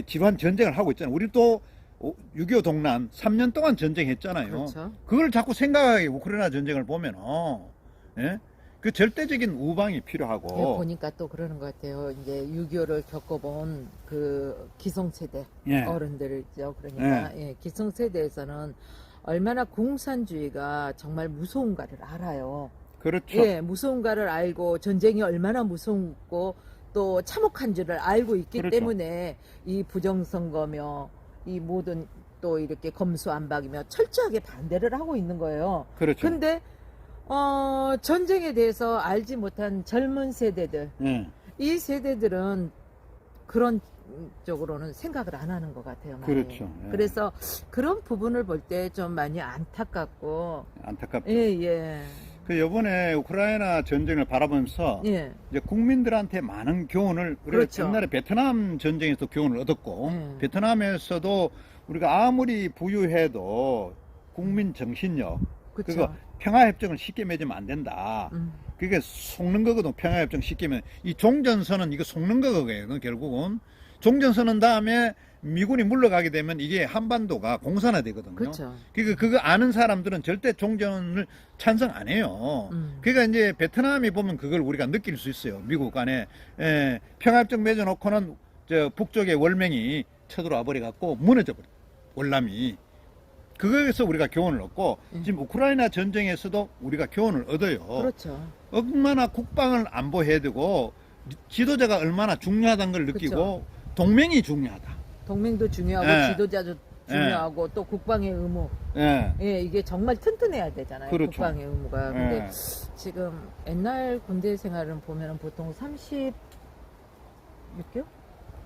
지루한 전쟁을 하고 있잖아요. 우리 또 6.25 동란 3년 동안 전쟁했잖아요. 그렇죠. 그걸 자꾸 생각하게 우크라이나 전쟁을 보면 예? 그 절대적인 우방이 필요하고 예, 보니까 또 그러는 것 같아요. 이제 6.25를 겪어본 그 기성세대 예. 어른들이죠. 그러니까 예, 기성세대에서는 얼마나 공산주의가 정말 무서운가를 알아요. 그렇죠. 예, 무서운가를 알고 전쟁이 얼마나 무섭고 또 참혹한 줄을 알고 있기 그렇죠. 때문에 이 부정선거며 이 모든 또 이렇게 검수안박이며 철저하게 반대를 하고 있는 거예요. 그렇죠. 근데 전쟁에 대해서 알지 못한 젊은 세대들, 예. 이 세대들은 그런 쪽으로는 생각을 안 하는 것 같아요. 많이. 그렇죠. 예. 그래서 그런 부분을 볼 때 좀 많이 안타깝고, 안타깝죠. 예, 예. 그 요번에 우크라이나 전쟁을 바라보면서 예. 이제 국민들한테 많은 교훈을 우리가 그렇죠. 옛날에 베트남 전쟁에서 교훈을 얻었고 베트남에서도 우리가 아무리 부유해도 국민 정신력 그쵸. 그거 평화협정을 쉽게 맺으면 안 된다. 그게 속는 거거든. 평화협정 쉽게 맺으면. 이 종전선언 이거 속는 거거든요. 결국은 종전선언 다음에 미군이 물러가게 되면 이게 한반도가 공산화되거든요. 그렇죠. 그러니까 그거 아는 사람들은 절대 종전을 찬성 안 해요. 그러니까 이제 베트남이 보면 그걸 우리가 느낄 수 있어요. 미국 간에 평화협정 맺어놓고는 저 북쪽의 월맹이 쳐들어와 버려갖고 무너져 버려. 월남이. 그거에서 우리가 교훈을 얻고 지금 우크라이나 전쟁에서도 우리가 교훈을 얻어요. 그렇죠. 얼마나 국방을 안보해야 되고 지도자가 얼마나 중요하다는 걸 느끼고 그렇죠. 동맹이 중요하다. 동맹도 중요하고 예. 지도자도 중요하고 또 국방의 의무. 예. 예, 이게 정말 튼튼해야 되잖아요. 그렇죠. 국방의 의무가. 근데 예. 지금 옛날 군대 생활은 보면은 보통 36개월?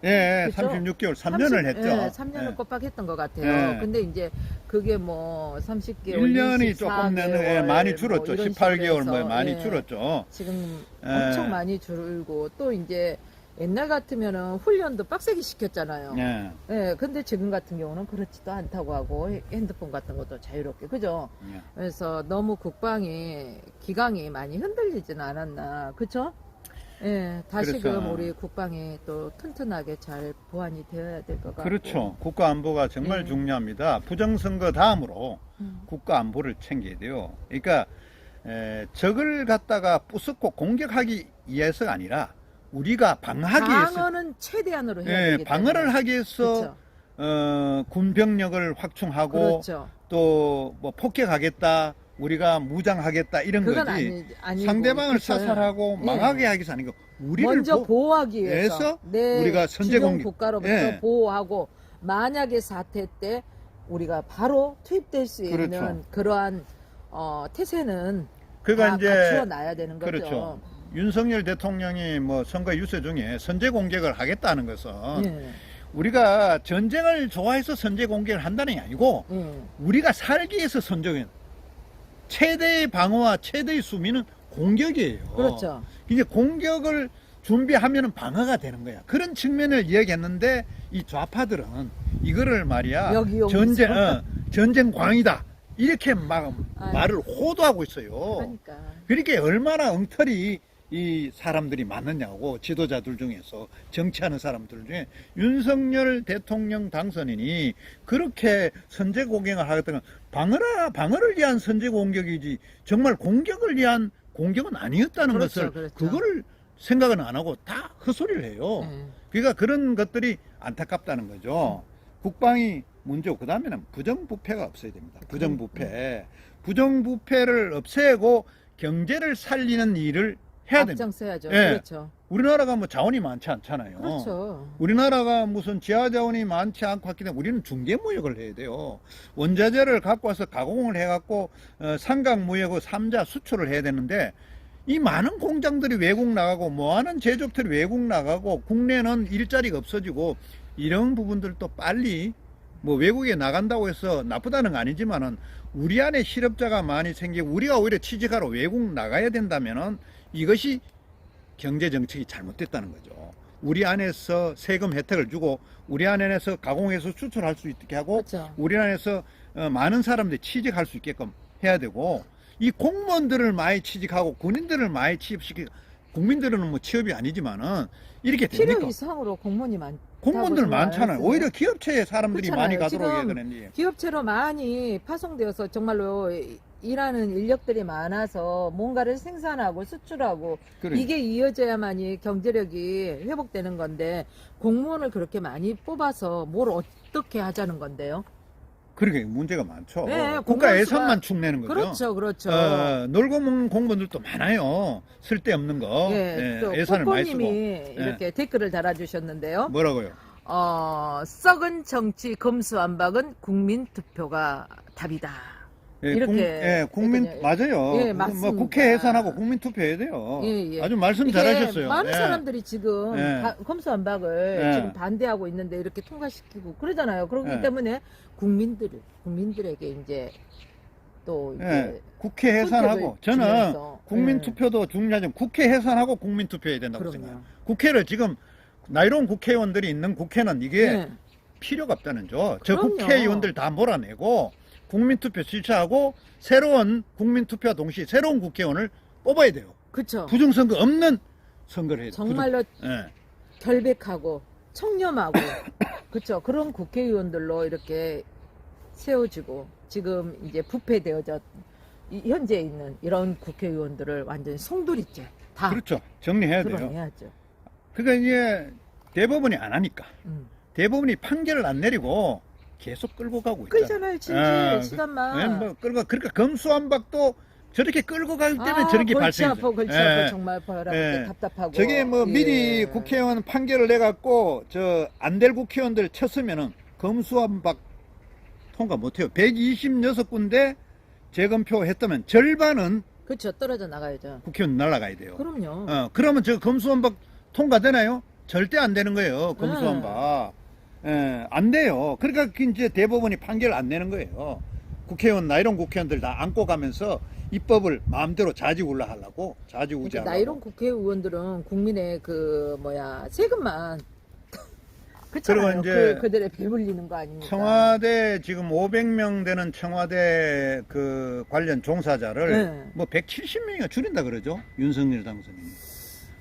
예, 그쵸? 36개월, 3년을 했죠. 예, 3년을 예. 꼬박 했던 것 같아요. 예. 근데 이제 그게 뭐 30개월, 1년이 조금 내는, 예, 많이 줄었죠. 18개월 뭐 많이 예, 줄었죠. 지금 예. 엄청 많이 줄고 또 이제 옛날 같으면은 훈련도 빡세게 시켰잖아요. 예. 예, 근데 지금 같은 경우는 그렇지도 않다고 하고 핸드폰 같은 것도 자유롭게, 그죠? 예. 그래서 너무 국방이 기강이 많이 흔들리지는 않았나, 그쵸? 예, 다시금 그래서- 우리 국방이 또 튼튼하게 잘 보완이 되어야 될 것 같고. 그렇죠. 국가 안보가 정말 예. 중요합니다. 부정선거 다음으로 음. 국가 안보를 챙겨야 돼요. 그러니까 적을 갖다가 부수고 공격하기 위해서가 아니라 우리가 방어하기 위해서, 방어는 최대한으로 해야 예, 되기 방어를 때문에. 하기 위해서 그렇죠. 군 병력을 확충하고 그렇죠. 또 뭐 폭격하겠다, 우리가 무장하겠다 이런 그건 거지. 아니고. 상대방을 그쵸. 사살하고 예. 망하게 하기 위해서 아니고 우리를 먼저 보- 보호하기 위해서 위해서 내 우리가 선제 주변 공격. 국가로부터 예. 보호하고 만약에 사태 때 우리가 바로 투입될 수 있는 그렇죠. 그러한 태세는 그가 다 이제 갖추어 놔야 되는 거죠. 그렇죠. 윤석열 대통령이 뭐 선거 유세 중에 선제 공격을 하겠다는 것은 예. 우리가 전쟁을 좋아해서 선제 공격을 한다는 게 아니고 예. 우리가 살기 위해서 선제 최대의 방어와 최대의 수비는 공격이에요. 그렇죠. 이제 공격을 준비하면 방어가 되는 거야. 그런 측면을 이야기했는데 이 좌파들은 이거를 말이야 여기 여기서. 전쟁 광이다 이렇게 막 아유. 말을 호도하고 있어요. 그러니까. 그러니까 얼마나 엉터리 이 사람들이 많느냐고, 지도자들 중에서 정치하는 사람들 중에 윤석열 대통령 당선인이 그렇게 선제 공격을 하겠다면 방어를 위한 선제 공격이지 정말 공격을 위한 공격은 아니었다는 그렇죠, 것을 그렇죠. 그거를 생각은 안 하고 다 헛소리를 해요. 예. 그러니까 그런 것들이 안타깝다는 거죠. 국방이 문제고 그 다음에는 부정부패가 없어야 됩니다. 부정부패. 부정부패를 없애고 경제를 살리는 일을 해야 됩니다. 앞장서야죠. 예. 그렇죠. 우리나라가 뭐 자원이 많지 않잖아요. 그렇죠. 우리나라가 무슨 지하 자원이 많지 않고 했기 때문에 우리는 중개무역을 해야 돼요. 원자재를 갖고 와서 가공을 해갖고 삼각무역하고 삼자 수출을 해야 되는데 이 많은 공장들이 외국 나가고 뭐하는 제조업들이 외국 나가고 국내는 일자리가 없어지고 이런 부분들도 빨리 뭐 외국에 나간다고 해서 나쁘다는 건 아니지만은 우리 안에 실업자가 많이 생기고 우리가 오히려 취직하러 외국 나가야 된다면은 이것이 경제 정책이 잘못됐다는 거죠. 우리 안에서 세금 혜택을 주고 우리 안에서 가공해서 수출할 수 있게 하고 그렇죠. 우리 안에서 많은 사람들이 취직할 수 있게끔 해야 되고 이 공무원들을 많이 취직하고 군인들을 많이 취업시키고 국민들은 뭐 취업이 아니지만은 이렇게 필요 되니까 이상으로 공무원이 많다고 공무원들 생각 안 많잖아요. 했어요. 오히려 기업체에 사람들이 그렇잖아요. 많이 가도록 해야 지금 되는데 기업체로 많이 파송되어서 정말로 일하는 인력들이 많아서 뭔가를 생산하고 수출하고 그래. 이게 이어져야만이 경제력이 회복되는 건데 공무원을 그렇게 많이 뽑아서 뭘 어떻게 하자는 건데요? 그러게 문제가 많죠. 네, 국가 공무원 예산만 수가- 축내는 거죠. 그렇죠, 그렇죠. 놀고 먹는 공무원들도 많아요. 쓸데없는 거. 예, 또 예산을 많이 쓰고. 뽀뽀님이 이렇게 댓글을 달아주셨는데요. 뭐라고요? 썩은 정치 검수완박은 국민투표가 답이다. 예, 이렇게 국민 했더니- 맞아요. 예, 뭐 맞습니다. 국회 예산하고 국민 투표해야 돼요. 예, 예. 아주 말씀 이게 잘하셨어요. 많은 예. 사람들이 지금 예. 검수완박을 예. 지금 반대하고 있는데 이렇게 통과시키고 그러잖아요. 그렇기 예. 때문에 국민들에게 이제 또 이제 예, 국회 예산하고 선택을 저는 주면서, 국민 예. 투표도 중요하지만 국회 예산하고 국민 투표해야 된다고 그럼요. 생각해요. 국회를 지금 나이로운 국회의원들이 있는 국회는 이게 예. 필요가 없다는 죠. 저 그럼요. 국회의원들 다 몰아내고 국민투표 실시하고 새로운 국민투표와 동시에 새로운 국회의원을 뽑아야 돼요. 그쵸. 부정선거 없는 선거를 해야 돼요. 정말로 예. 결백하고 청렴하고 그쵸. 그런 국회의원들로 이렇게 세워지고 지금 이제 부패되어져 현재 있는 이런 국회의원들을 완전히 송두리째 다 그렇죠. 정리해야 돼요. 드러내야죠. 그러니까 이제 대법원이 안 하니까 대법원이 판결을 안 내리고 계속 끌고 가고 있다. 끌잖아요, 진짜 시간만. 예, 뭐 끌고 그러니까 검수완박도 저렇게 끌고 가기 때문에 저렇게 골치 발생해요. 아파, 골치 아파. 정말 바람에 예. 답답하고. 저게 뭐 예. 미리 국회의원 판결을 내갖고 저 안 될 국회의원들 쳤으면은 검수완박 통과 못해요. 126군데 재검표 했다면 절반은 그렇죠. 떨어져 나가야죠. 국회의원 날아가야 돼요. 그럼요. 그러면 저 검수완박 통과되나요? 절대 안 되는 거예요. 검수완박. 예, 안 돼요. 그러니까 이제 대법원이 판결을 안 내는 거예요. 국회의원, 나이론 국회의원들 다 안고 가면서 입법을 마음대로 좌지우지하려고, 좌지우지하려고. 나이론 국회의원들은 국민의 세금만 그렇잖아요. 그리고 이제 그들의 배불리는 거 아닙니까? 청와대 지금 500명 되는 청와대 그 관련 종사자를 네. 뭐 170명이나 줄인다 그러죠. 윤석열 당선인이.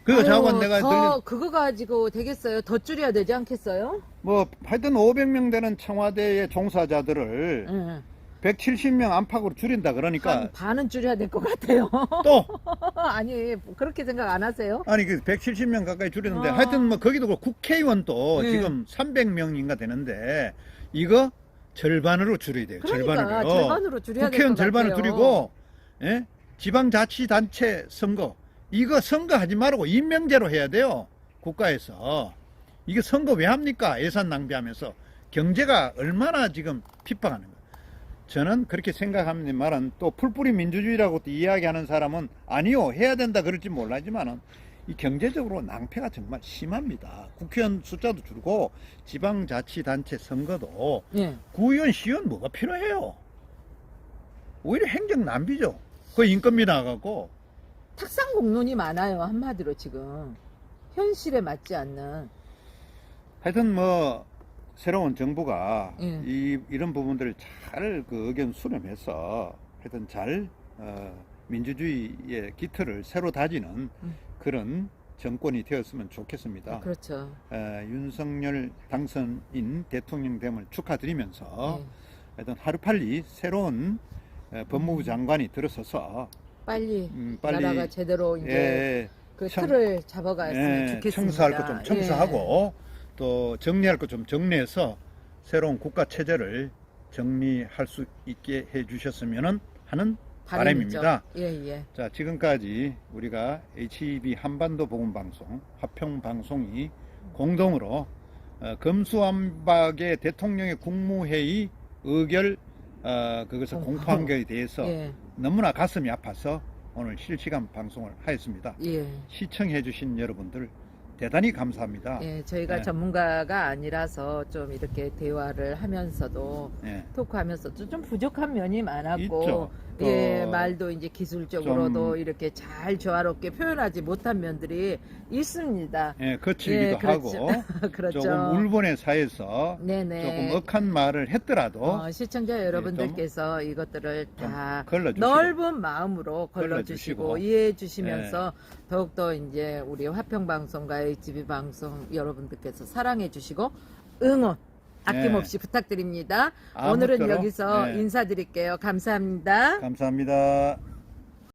그거 자고 내가 그거 가지고 되겠어요? 더 줄여야 되지 않겠어요? 뭐 하여튼 500명 되는 청와대의 종사자들을 네. 170명 안팎으로 줄인다 그러니까 한 반은 줄여야 될 것 같아요. 또 아니 그렇게 생각 안 하세요? 아니 그 170명 가까이 줄였는데 아. 하여튼 뭐 거기도 그렇고 국회의원도 네. 지금 300명인가 되는데 이거 절반으로 줄여야 돼요. 그러니까 절반으로요. 절반으로 줄여야 될 국회의원 것 절반을 같아요. 줄이고 예? 지방자치단체 선거 이거 선거하지 말고 임명제로 해야 돼요. 국가에서 이게 선거 왜 합니까? 예산 낭비하면서 경제가 얼마나 지금 핍박하는 거예요. 저는 그렇게 생각합니다만 또 풀뿌리 민주주의라고 또 이야기하는 사람은 아니요 해야 된다 그럴지 몰라지만은 이 경제적으로 낭패가 정말 심합니다. 국회의원 숫자도 줄고 지방자치단체 선거도 예. 구의원 시의원 뭐가 필요해요? 오히려 행정 낭비죠. 그 인건비 나가고 탁상 공론이 많아요. 한마디로 지금 현실에 맞지 않는. 하여튼 뭐 새로운 정부가 예. 이런 부분들을 잘 그 의견 수렴해서 하여튼 잘 민주주의의 기틀을 새로 다지는 그런 정권이 되었으면 좋겠습니다. 그렇죠. 윤석열 당선인 대통령 됨을 축하드리면서 예. 하여튼 하루빨리 새로운 법무부 장관이 들어서서 빨리 빨리 나라가 제대로 이제 그 틀을 잡아갔으면 좋겠습니다. 청소할 것 좀 청소하고 또 정리할 것 좀 정리해서 새로운 국가 체제를 정리할 수 있게 해주셨으면 하는 바람입니다. 예. 자, 지금까지 우리가 HEB 한반도 보건방송, 화평방송이 공동으로 검수완박의 대통령의 국무회의 의결 그것을 공포한 것에 대해서 너무나 가슴이 아파서 오늘 실시간 방송을 하였습니다. 예. 시청해 주신 여러분들 대단히 감사합니다. 예, 저희가 네. 전문가가 아니라서 좀 이렇게 대화를 하면서도 네. 토크하면서도 좀 부족한 면이 많았고 있죠. 예, 말도 이제 기술적으로도 좀 이렇게 잘 조화롭게 표현하지 못한 면들이 있습니다. 예, 거칠기도 그렇죠. 하고 그렇죠. 조금 울분의 사이에서 네네. 조금 억한 말을 했더라도 시청자 여러분들께서 이것들을 좀 다 걸러주시고. 넓은 마음으로 걸러주시고 걸러주시고. 이해해 주시면서 더욱더 이제 우리 화평방송과 HB 방송 여러분들께서 사랑해 주시고 응원 아낌없이 부탁드립니다. 오늘은 아무쪼록, 여기서 인사드릴게요. 감사합니다. 감사합니다.